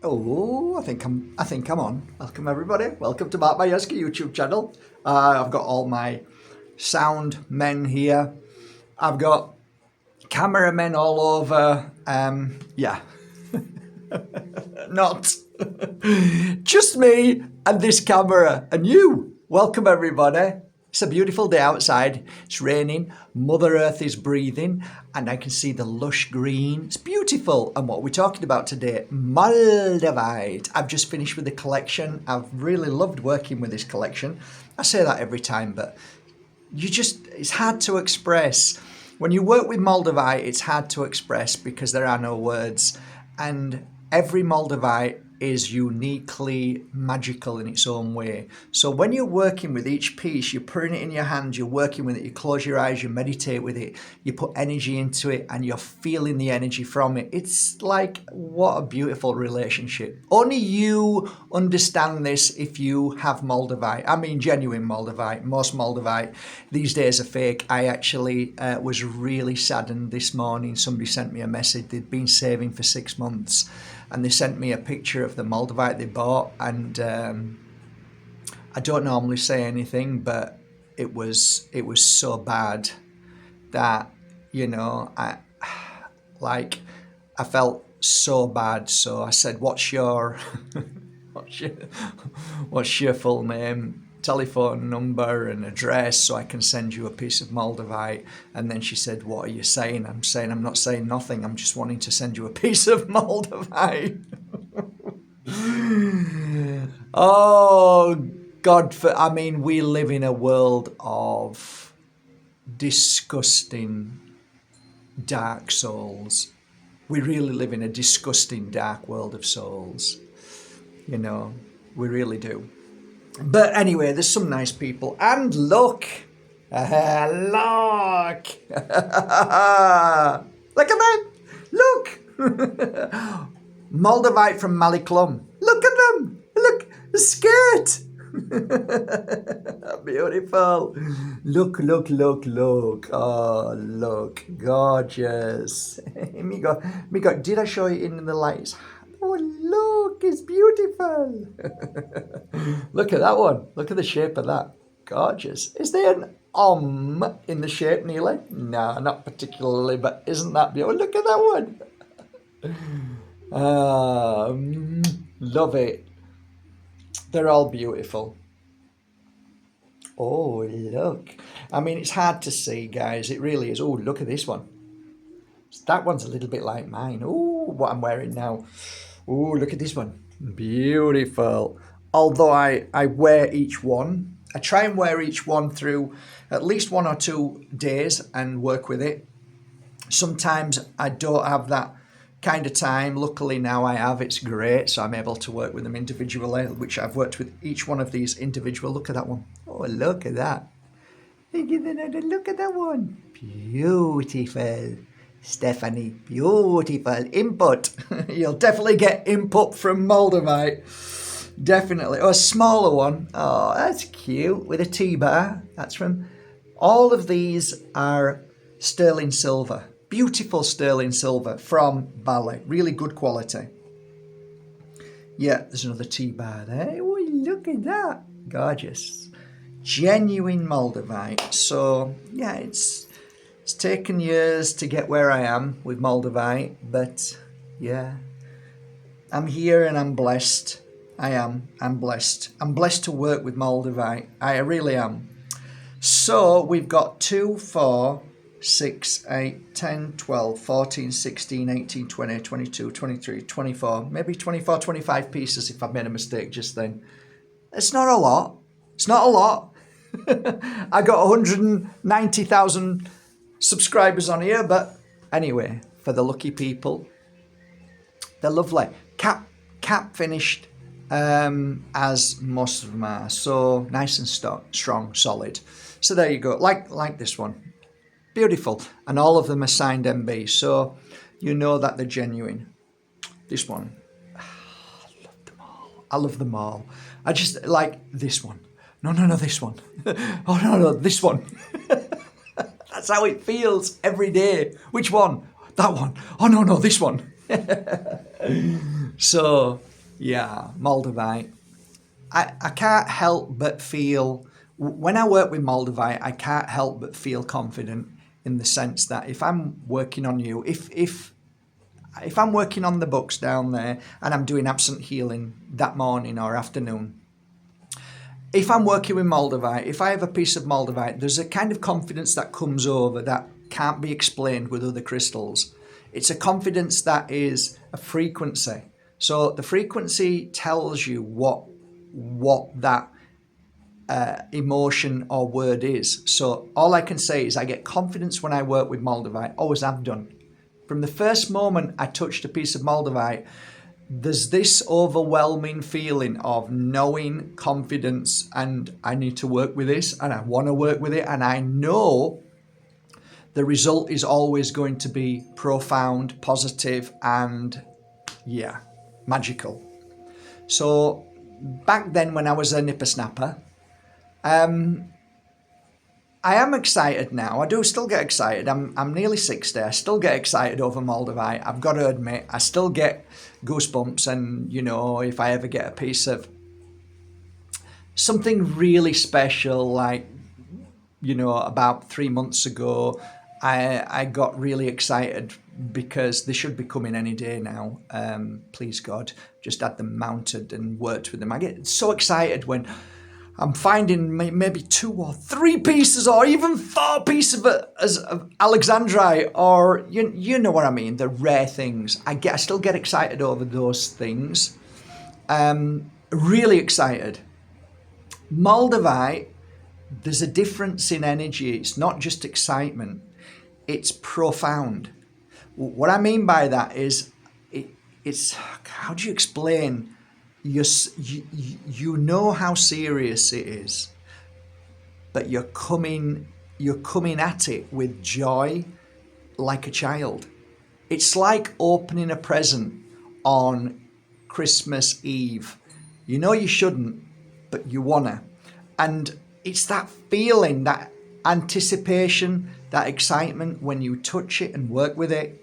Oh, I think I'm on. Welcome everybody. Welcome to Bajerski YouTube channel. I've got all my sound men here. I've got cameramen all over. Yeah, not just me and this camera and you. Welcome everybody. It's a beautiful day outside. It's raining. Mother Earth is breathing and I can see the lush green. It's beautiful. And what we're talking about today, moldivite. I've just finished with the collection. I've really loved working with this collection. I say that every time, but it's hard to express. When you work with moldivite, it's hard to express because there are no words. And every moldivite is uniquely magical in its own way. So when you're working with each piece, you're putting it in your hand, you're working with it, you close your eyes, you meditate with it, you put energy into it and you're feeling the energy from it. It's like, what a beautiful relationship. Only you understand this if you have moldivite. I mean genuine moldivite. Most moldivite these days are fake. I actually was really saddened this morning. Somebody sent me a message. They'd been saving for 6 months. And they sent me a picture of the moldavite they bought, and I don't normally say anything, but it was so bad that, you know, I felt so bad. So I said, "What's your what's your full name, telephone number and address so I can send you a piece of moldavite?" And then she said, "What are you saying?" I'm saying, "I'm not saying nothing. I'm just wanting to send you a piece of moldavite." Oh God, I mean, we live in a world of disgusting dark souls. We really live in a disgusting dark world of souls. You know, we really do. But anyway, there's some nice people. And look. Look. Look at that. Look. Moldavite from Maly, Chlum. Look at them. Look. The skirt. Beautiful. Look, look, look, look. Oh, look. Gorgeous. me go. Did I show you in the lights? Oh, look, it's beautiful. Look at that one. Look at the shape of that. Gorgeous. Is there an in the shape, Neely? No, not particularly, but isn't that beautiful? Look at that one. Love it. They're all beautiful. Oh, look. I mean, it's hard to see, guys. It really is. Oh, look at this one. That one's a little bit like mine. Oh, what I'm wearing now. Oh, look at this one. Beautiful. Although I wear each one. I try and wear each one through at least 1 or 2 days and work with it. Sometimes I don't have that kind of time. Luckily now I have. It's great. So I'm able to work with them individually, which I've worked with each one of these individual. Look at that one. Oh, look at that. Look at that one. Beautiful. Stephanie, beautiful input. You'll definitely get input from moldavite. Definitely. Oh, a smaller one. Oh, that's cute with a T-bar. That's from. All of these are sterling silver. Beautiful sterling silver from Maly. Really good quality. Yeah, there's another T-bar there. Oh, look at that. Gorgeous. Genuine moldavite. So, yeah, It's taken years to get where I am with moldavite, but yeah, I'm here and I'm blessed. I'm blessed. I'm blessed to work with moldavite. I really am. So we've got 2, 4, 6, 8, 10, 12, 14, 16, 18, 20, 22, 23, 24, maybe 24, 25 pieces if I've made a mistake just then. It's not a lot. It's not a lot. I got 190,000 subscribers on here, but anyway, for the lucky people, they're lovely. Cap finished, as most of them are, so nice and strong, solid. So there you go, like this one, beautiful, and all of them are signed MB, so you know that they're genuine. This one, I love them all. I love them all. I just like this one. No, this one. Oh no, this one. That's how it feels every day. Which one? That one. Oh no, this one. So Yeah, moldavite. I can't help but feel, when I work with moldavite, I can't help but feel confident in the sense that if I'm working on you, if I'm working on the books down there and I'm doing absent healing that morning or afternoon, if I'm working with moldavite, if I have a piece of moldavite, there's a kind of confidence that comes over that can't be explained with other crystals. It's a confidence that is a frequency. So the frequency tells you what that emotion or word is. So all I can say is I get confidence when I work with moldavite, always have done. From the first moment I touched a piece of moldavite, there's this overwhelming feeling of knowing, confidence, and I need to work with this and I want to work with it, and I know the result is always going to be profound, positive, and yeah, magical. So back then when I was a nippersnapper, I am excited now. I do still get excited. I'm nearly 60. I still get excited over moldavite. I've got to admit, I still get goosebumps. And, you know, if I ever get a piece of something really special, like, you know, about 3 months ago, I got really excited because they should be coming any day now. Please God, just had them mounted and worked with them. I get so excited when I'm finding maybe 2 or 3 pieces or even 4 pieces of alexandrite, or you know what I mean, the rare things. I still get excited over those things. Really excited. Moldavite, there's a difference in energy. It's not just excitement, it's profound. What I mean by that is it's how do you explain? You know how serious it is, but you're coming at it with joy, like a child. It's like opening a present on Christmas Eve. You know you shouldn't, but you wanna. And it's that feeling, that anticipation, that excitement when you touch it and work with it.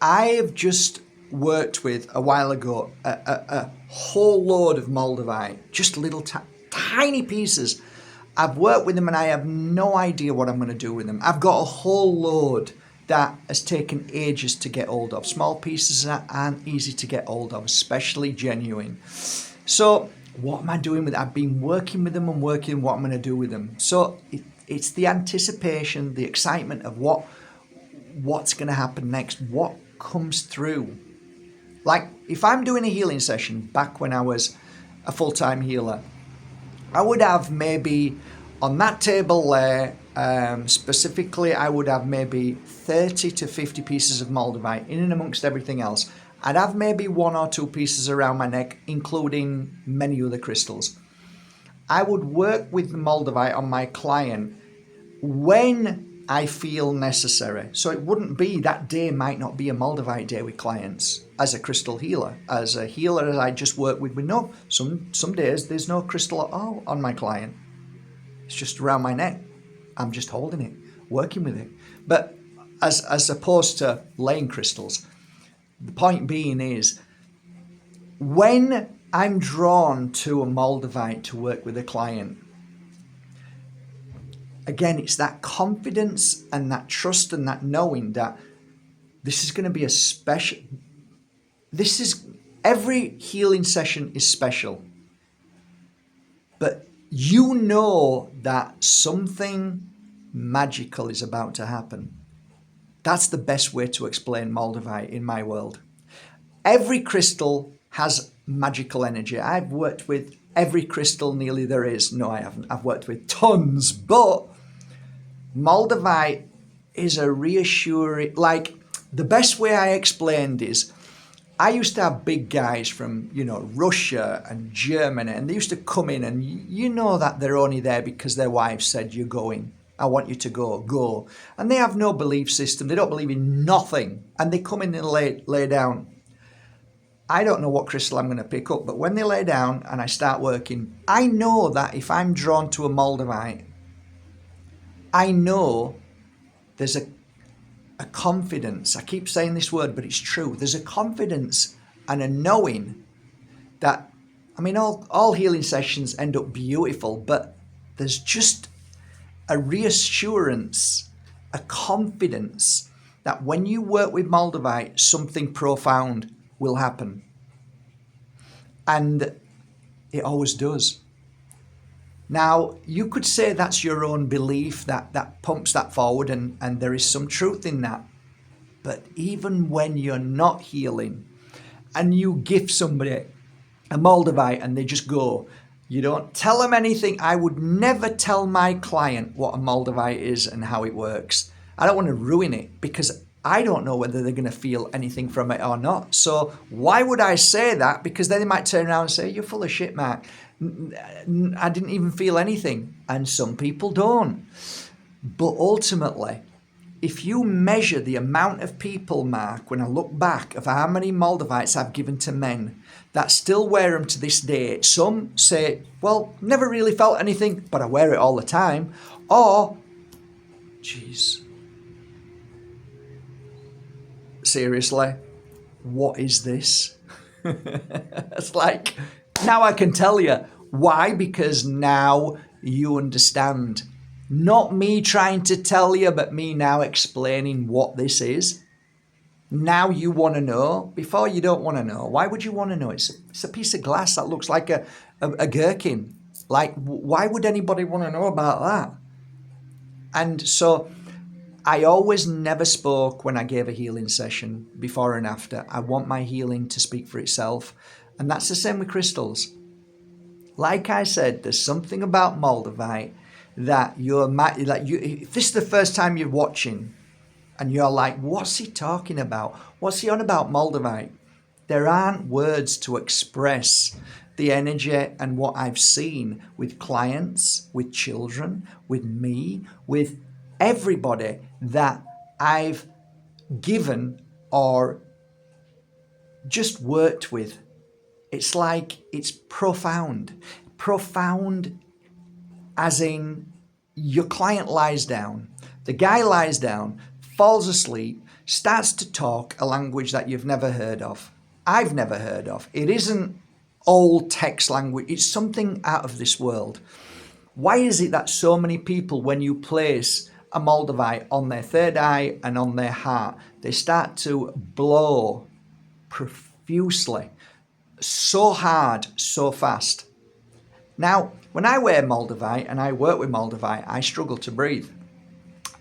I have just worked with a while ago a whole load of moldavite, just little tiny pieces. I've worked with them and I have no idea what I'm going to do with them. I've got a whole load that has taken ages to get hold of. Small pieces that aren't easy to get hold of, especially genuine. So what am I doing with it? I've been working with them and working what I'm going to do with them. So it's the anticipation, the excitement of what's going to happen next, what comes through. Like if I'm doing a healing session back when I was a full-time healer, I would have maybe on that table there, specifically, I would have maybe 30 to 50 pieces of moldavite in and amongst everything else. I'd have maybe 1 or 2 pieces around my neck, including many other crystals. I would work with the moldavite on my client when I feel necessary. So it wouldn't be, that day might not be a moldavite day with clients as a crystal healer. As a healer, as I just work with no, some days there's no crystal at all on my client. It's just around my neck. I'm just holding it, working with it. But as opposed to laying crystals, the point being is when I'm drawn to a moldavite to work with a client, again, it's that confidence and that trust and that knowing that this is going to be a special, every healing session is special. But you know that something magical is about to happen. That's the best way to explain moldavite in my world. Every crystal has magical energy. I've worked with every crystal nearly there is. No, I haven't. I've worked with tons, but moldavite is a reassuring, like the best way I explained is I used to have big guys from, Russia and Germany, and they used to come in and you know that they're only there because their wives said, you're going. I want you to go. And they have no belief system. They don't believe in nothing. And they come in and lay down. I don't know what crystal I'm going to pick up, but when they lay down and I start working, I know that if I'm drawn to a moldavite, I know there's a confidence. I keep saying this word, but it's true. There's a confidence and a knowing that, I mean, all healing sessions end up beautiful, but there's just a reassurance, a confidence that when you work with moldavite, something profound will happen. And it always does. Now, you could say that's your own belief that pumps that forward, and there is some truth in that. But even when you're not healing and you give somebody a moldavite and they just go, you don't tell them anything. I would never tell my client what a moldavite is and how it works. I don't want to ruin it because I don't know whether they're going to feel anything from it or not. So why would I say that? Because then they might turn around and say, you're full of shit, Mark. I didn't even feel anything. And some people don't. But ultimately, if you measure the amount of people, Mark, when I look back of how many moldavites I've given to men that still wear them to this day, some say, well, never really felt anything, but I wear it all the time. Or, geez, seriously, what is this? It's like, now I can tell you. Why? Because now you understand. Not me trying to tell you, but me now explaining what this is. Now you want to know. Before, you don't want to know. Why would you want to know? It's a piece of glass that looks like a gherkin. Like, why would anybody want to know about that? And so I always never spoke when I gave a healing session, before and after. I want my healing to speak for itself. And that's the same with crystals. Like I said, there's something about moldavite that if this is the first time you're watching and you're like, what's he talking about? What's he on about, moldavite? There aren't words to express the energy and what I've seen with clients, with children, with me, with everybody that I've given or just worked with. It's like, it's profound. Profound as in your client lies down. The guy lies down, falls asleep, starts to talk a language that you've never heard of. I've never heard of. It isn't old text language. It's something out of this world. Why is it that so many people, when you place a moldavite on their third eye and on their heart, they start to blow profusely, so hard, so fast? Now, when I wear moldavite and I work with moldavite, I struggle to breathe.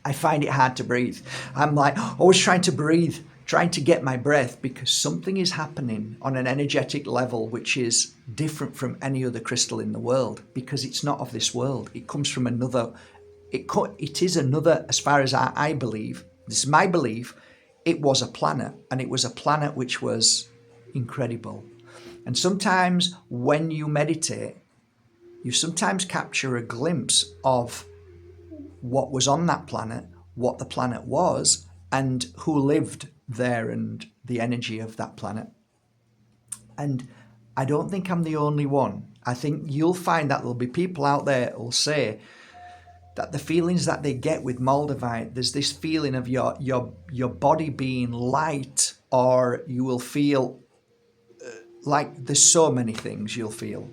I find it hard to breathe. I'm like always trying to breathe, trying to get my breath, because something is happening on an energetic level which is different from any other crystal in the world, because it's not of this world. It comes from another. It is another, as far as I believe. This is my belief. It was a planet, and it was a planet which was incredible. And sometimes when you meditate, you sometimes capture a glimpse of what was on that planet, what the planet was, and who lived there, and the energy of that planet. And I don't think I'm the only one. I think you'll find that there'll be people out there who'll say that the feelings that they get with moldavite, there's this feeling of your body being light, or you will feel like there's so many things you'll feel.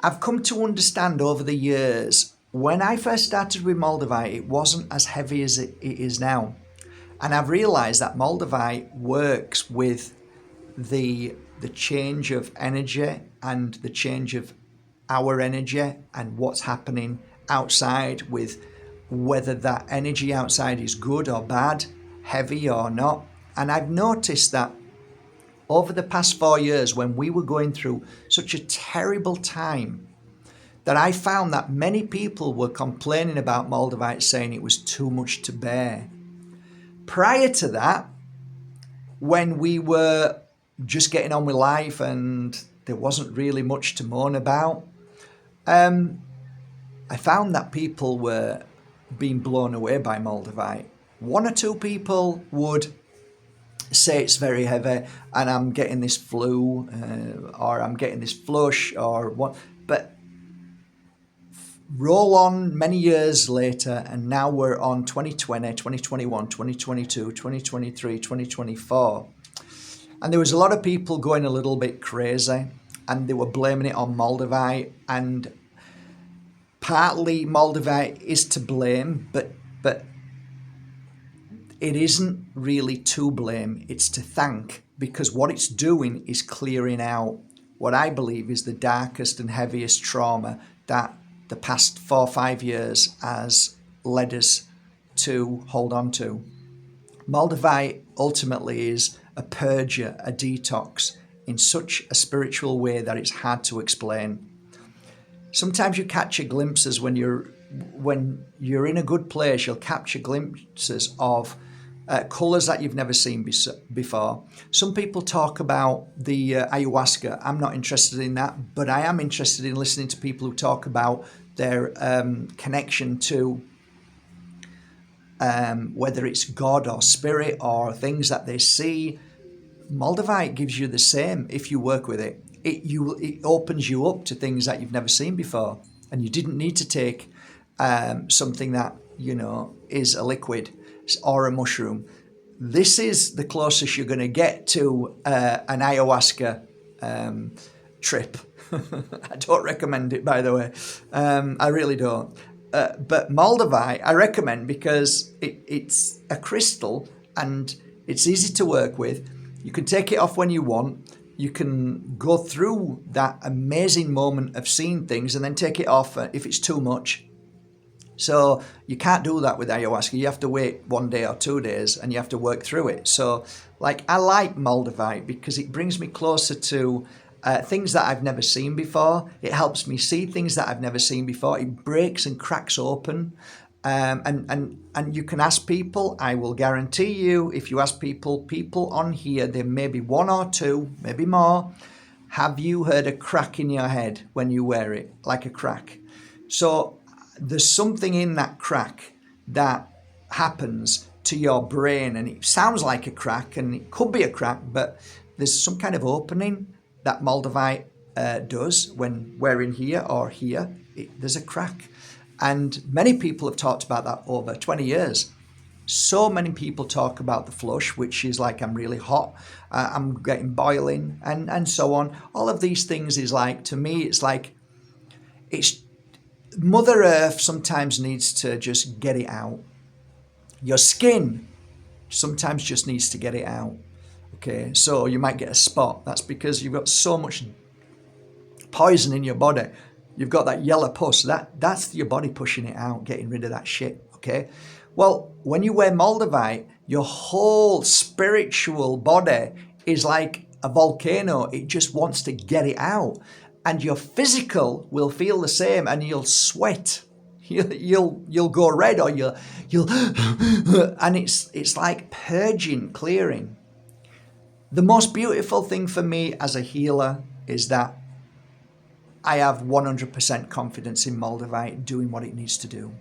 I've come to understand over the years, when I first started with moldavite, it wasn't as heavy as it is now. And I've realized that moldavite works with the change of energy and the change of our energy and what's happening outside, with whether that energy outside is good or bad, heavy or not. And I've noticed that over the past 4 years, when we were going through such a terrible time, that I found that many people were complaining about moldavite, saying it was too much to bear. Prior to that, when we were just getting on with life and there wasn't really much to moan about, I found that people were being blown away by moldavite. 1 or 2 people would say it's very heavy and I'm getting this flu, or I'm getting this flush, or what. But roll on many years later, and now we're on 2020, 2021, 2022, 2023, 2024. And there was a lot of people going a little bit crazy, and they were blaming it on moldavite, and partly moldavite is to blame, but it isn't really to blame, it's to thank, because what it's doing is clearing out what I believe is the darkest and heaviest trauma that the past 4 or 5 years has led us to hold on to. Moldavite ultimately is a purger, a detox, in such a spiritual way that it's hard to explain. Sometimes you capture glimpses when you're in a good place. You'll capture glimpses of colours that you've never seen before. Some people talk about the ayahuasca. I'm not interested in that, but I am interested in listening to people who talk about their connection to whether it's God or spirit or things that they see. Moldavite gives you the same if you work with it. It opens you up to things that you've never seen before, and you didn't need to take something that is a liquid or a mushroom. This is the closest you're going to get to an ayahuasca trip. I don't recommend it, by the way. I really don't. But moldavite I recommend because it's a crystal and it's easy to work with. You can take it off when you want. You can go through that amazing moment of seeing things and then take it off if it's too much. So you can't do that with ayahuasca. You have to wait 1 day or 2 days and you have to work through it. So I like moldavite because it brings me closer to things that I've never seen before. It helps me see things that I've never seen before. It breaks and cracks open. And you can ask people. I will guarantee you, if you ask people on here, there may be 1 or 2, maybe more. Have you heard a crack in your head when you wear it? Like a crack. So there's something in that crack that happens to your brain, and it sounds like a crack, and it could be a crack, but there's some kind of opening that moldavite does when wearing here or here. There's a crack. And many people have talked about that over 20 years. So many people talk about the flush, which is like I'm really hot, I'm getting boiling, and so on. All of these things is like, to me, it's like, it's Mother Earth sometimes needs to just get it out. Your skin sometimes just needs to get it out. Okay, so you might get a spot. That's because you've got so much poison in your body. You've got that yellow pus. That's your body pushing it out, getting rid of that shit. Okay. Well, when you wear moldavite, your whole spiritual body is like a volcano. It just wants to get it out, and your physical will feel the same, and you'll sweat. You'll go red, or you'll and it's like purging, clearing. The most beautiful thing for me as a healer is that I have 100% confidence in moldavite doing what it needs to do.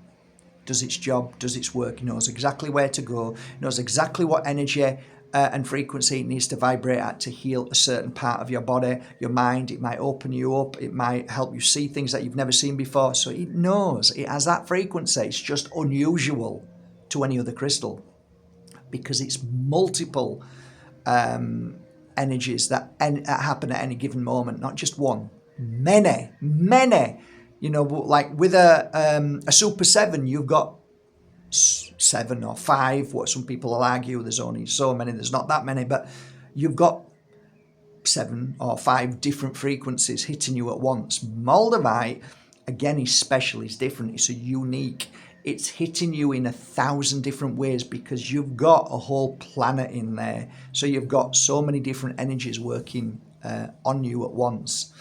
Does its job, does its work, knows exactly where to go, knows exactly what energy and frequency it needs to vibrate at to heal a certain part of your body, your mind. It might open you up, it might help you see things that you've never seen before. So it knows, it has that frequency. It's just unusual to any other crystal because it's multiple energies that happen at any given moment, not just one. Many, like with a Super 7, you've got 7 or 5, what some people will argue, there's only so many, there's not that many, but you've got 7 or 5 different frequencies hitting you at once. Moldavite, again, is special, it's different, it's a unique, it's hitting you in 1,000 different ways because you've got a whole planet in there. So you've got so many different energies working on you at once.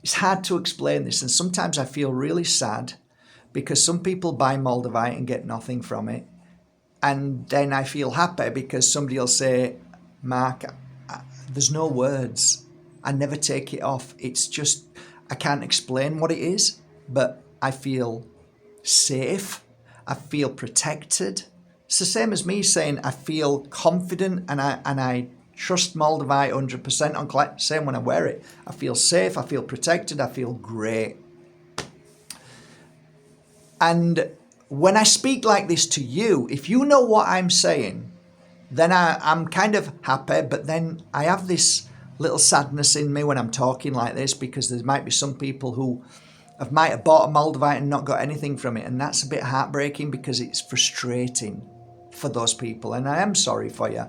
It's hard to explain this, and sometimes I feel really sad because some people buy moldavite and get nothing from it. And then I feel happy because somebody will say, Mark, there's no words. I never take it off. It's just, I can't explain what it is, but I feel safe. I feel protected. It's the same as me saying I feel confident and I trust moldavite 100% on same when I wear it. I feel safe, I feel protected, I feel great. And when I speak like this to you, if you know what I'm saying, then I'm kind of happy, but then I have this little sadness in me when I'm talking like this, because there might be some people who might have bought a moldavite and not got anything from it, and that's a bit heartbreaking because it's frustrating for those people, and I am sorry for you.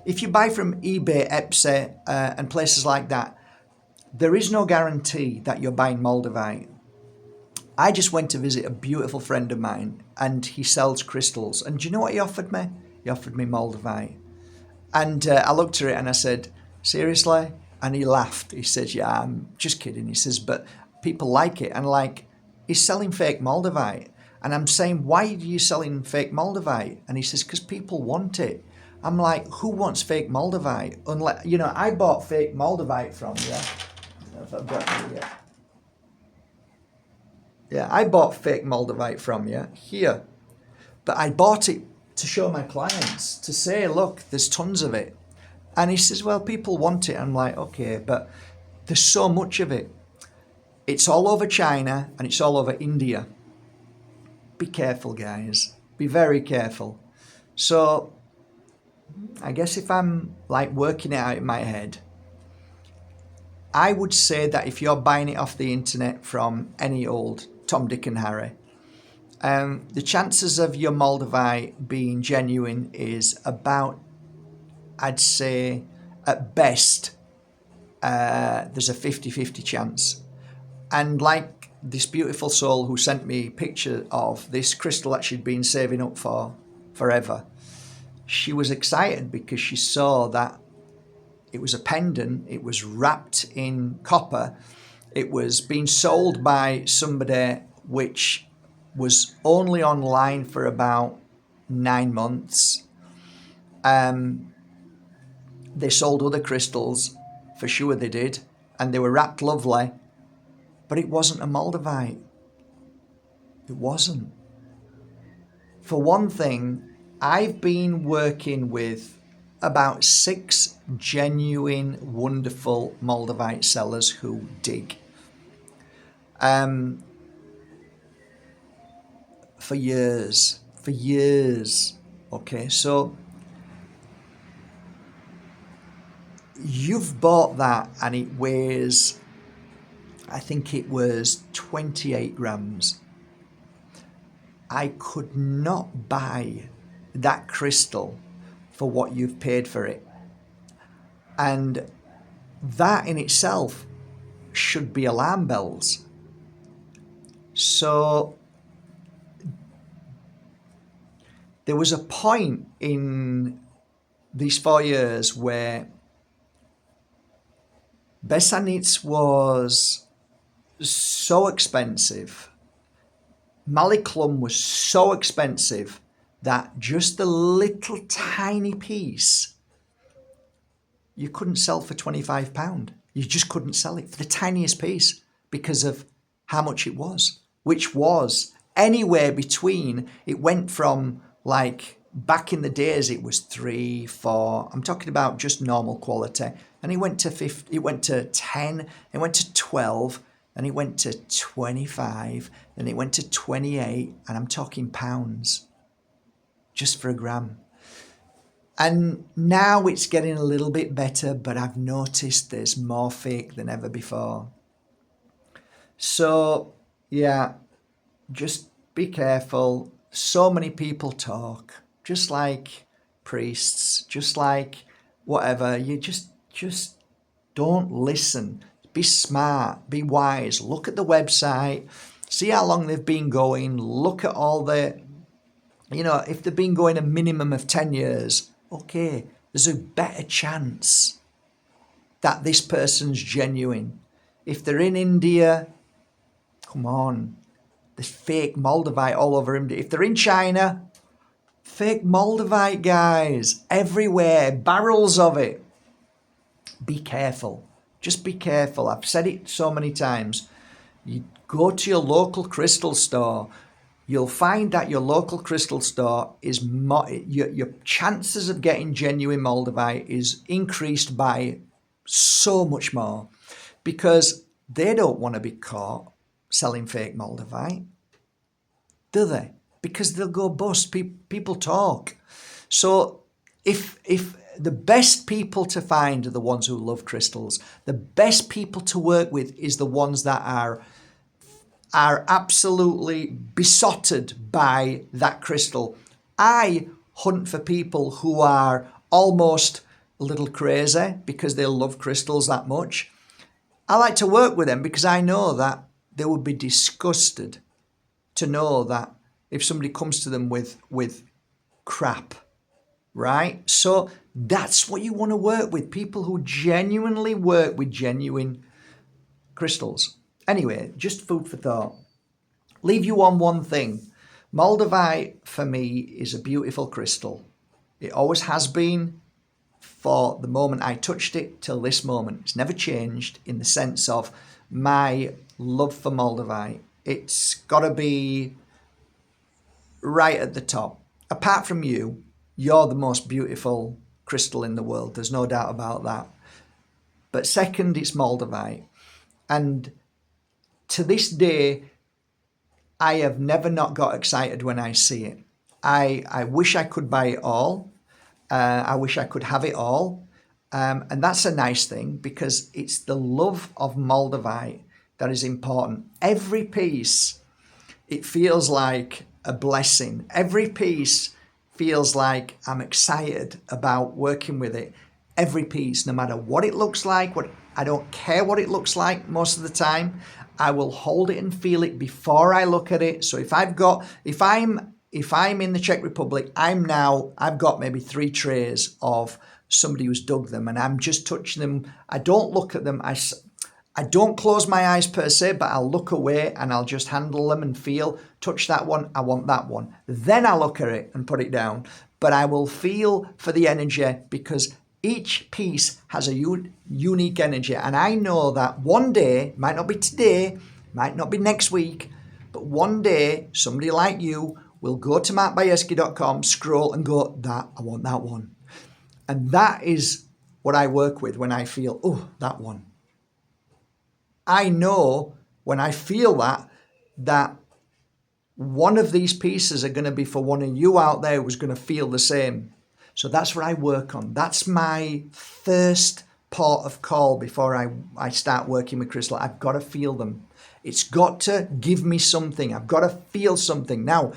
If you buy from eBay, Etsy, and places like that, there is no guarantee that you're buying moldavite. I just went to visit a beautiful friend of mine, and he sells crystals. And do you know what he offered me? He offered me moldavite. And I looked at it and I said, seriously? And he laughed. He says, yeah, I'm just kidding. He says, but people like it. And like, he's selling fake moldavite. And I'm saying, why are you selling fake moldavite? And he says, because people want it. I'm like, who wants fake moldavite? Unless, you know, I bought fake moldavite from you. I don't know if I've got it yet. Yeah, I bought fake moldavite from you here, but I bought it to show my clients, to say, look, there's tons of it. And he says, well, people want it. I'm like, okay, but there's so much of it. It's all over China and it's all over India. Be careful, guys. Be very careful. So I guess if I'm like working it out in my head, I would say that if you're buying it off the internet from any old Tom, Dick and Harry, the chances of your moldavite being genuine is about, I'd say, at best, there's a 50-50 chance. And like this beautiful soul who sent me a picture of this crystal that she'd been saving up for forever, she was excited because she saw that it was a pendant, it was wrapped in copper, it was being sold by somebody which was only online for about 9 months. They sold other crystals, for sure they did, and they were wrapped lovely, but it wasn't a moldavite. It wasn't. For one thing, I've been working with about 6 genuine, wonderful moldavite sellers who dig. For years. Okay, so you've bought that and it weighs, I think it was 28 grams. I could not buy that crystal for what you've paid for it. And that in itself should be alarm bells. So there was a point in these 4 years where Besanits was so expensive. Maly Chlum was so expensive that just the little tiny piece you couldn't sell for £25. You just couldn't sell it for the tiniest piece because of how much it was, which was anywhere between, it went from like back in the days it was 3, 4, I'm talking about just normal quality, and it went to 50, it went to 10, it went to 12, and it went to 25, then it went to 28, and I'm talking pounds just for a gram. And now it's getting a little bit better, but I've noticed there's more fake than ever before. So yeah, just be careful. So many people talk, just like priests, just like whatever. You just don't listen. Be smart, be wise. Look at the website, see how long they've been going. Look at all the, if they've been going a minimum of 10 years, okay, there's a better chance that this person's genuine. If they're in India, come on, there's fake moldavite all over India. If they're in China, fake moldavite, guys, everywhere, barrels of it. Be careful. Just be careful. I've said it so many times. You go to your local crystal store, you'll find that your local crystal store is your chances of getting genuine moldavite is increased by so much more, because they don't want to be caught selling fake moldavite, do they? Because they'll go bust. People talk. So if the best people to find are the ones who love crystals, the best people to work with is the ones that are absolutely besotted by that crystal. I hunt for people who are almost a little crazy because they love crystals that much. I like to work with them because I know that they would be disgusted to know that if somebody comes to them with crap, right? So that's what you want to work with, people who genuinely work with genuine crystals. Anyway, just food for thought. Leave you on one thing. Moldavite for me is a beautiful crystal. It always has been for the moment I touched it till this moment. It's never changed in the sense of my love for Moldavite. It's got to be right at the top. Apart from you, you're the most beautiful crystal in the world. There's no doubt about that. But second, it's Moldavite. And to this day, I have never not got excited when I see it. I wish I could buy it all. I wish I could have it all. And that's a nice thing because it's the love of Moldavite that is important. Every piece, it feels like a blessing. Every piece feels like I'm excited about working with it. Every piece, no matter what it looks like, I don't care what it looks like most of the time. I will hold it and feel it before I look at it. So if I'm in the Czech Republic, I've got maybe 3 trays of somebody who's dug them and I'm just touching them. I don't look at them. I don't close my eyes per se, but I'll look away and I'll just handle them and feel, touch that one, I want that one. Then I look at it and put it down. But I will feel for the energy because each piece has a unique energy. And I know that one day, might not be today, might not be next week, but one day somebody like you will go to Bajerski.com, scroll and go, I want that one. And that is what I work with when I feel, oh, that one. I know when I feel that one of these pieces are going to be for one of you out there who's going to feel the same. So that's what I work on. That's my first port of call before I start working with crystal. I've got to feel them. It's got to give me something. I've got to feel something. Now,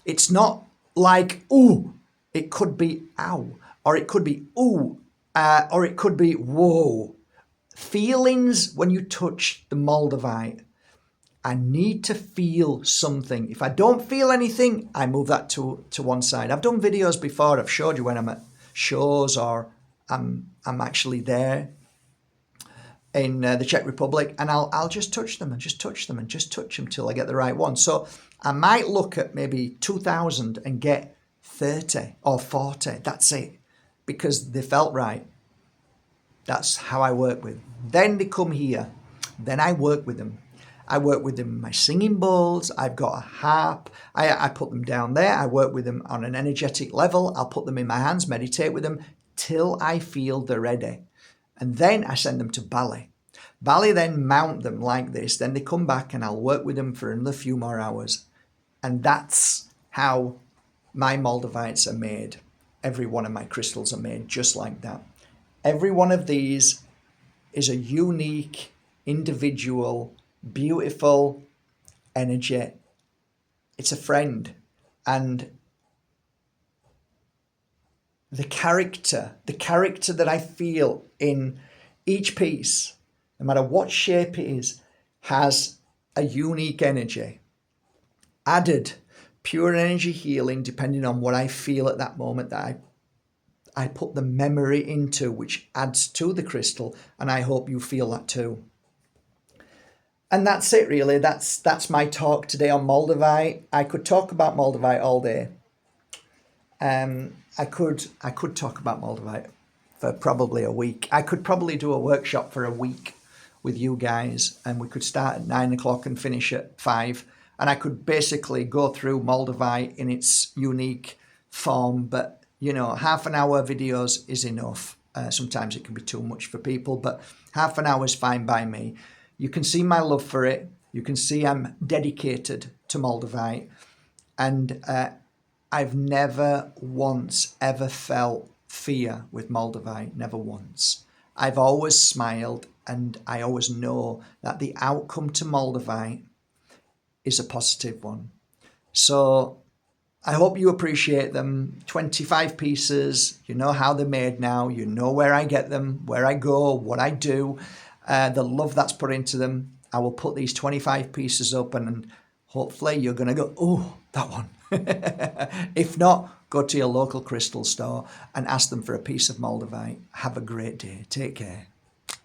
it's not like, ooh, it could be ow, or it could be ooh, or it could be whoa. Feelings when you touch the Moldavite. I need to feel something. If I don't feel anything, I move that to one side. I've done videos before. I've showed you when I'm at shows or I'm actually there in the Czech Republic, and I'll just touch them and just touch them and just touch them till I get the right one. So I might look at maybe 2,000 and get 30 or 40. That's it, because they felt right. That's how I work with. Then they come here. Then I work with them. I work with them in my singing bowls. I've got a harp. I put them down there. I work with them on an energetic level. I'll put them in my hands, meditate with them till I feel they're ready. And then I send them to Bali. Bali then mount them like this. Then they come back and I'll work with them for another few more hours. And that's how my Moldavites are made. Every one of my crystals are made just like that. Every one of these is a unique, individual, beautiful energy. It's a friend. And the character that I feel in each piece, no matter what shape it is, has a unique energy. Added pure energy healing, depending on what I feel at that moment, that I put the memory into, which adds to the crystal, and I hope you feel that too. And that's it, really. That's my talk today on Moldavite. I could talk about Moldavite all day. I could talk about Moldavite for probably a week. I could probably do a workshop for a week with you guys, and we could start at 9 o'clock and finish at 5. And I could basically go through Moldavite in its unique form, but half an hour videos is enough. Sometimes it can be too much for people, but half an hour is fine by me. You can see my love for it. You can see I'm dedicated to Moldavite. And I've never once ever felt fear with moldavite, never once. I've always smiled, and I always know that the outcome to moldavite is a positive one. So I hope you appreciate them. 25 pieces. You know how they're made now. You know where I get them, where I go, what I do, the love that's put into them. I will put these 25 pieces up, and hopefully you're going to go, oh, that one. If not, go to your local crystal store and ask them for a piece of moldavite. Have a great day. Take care.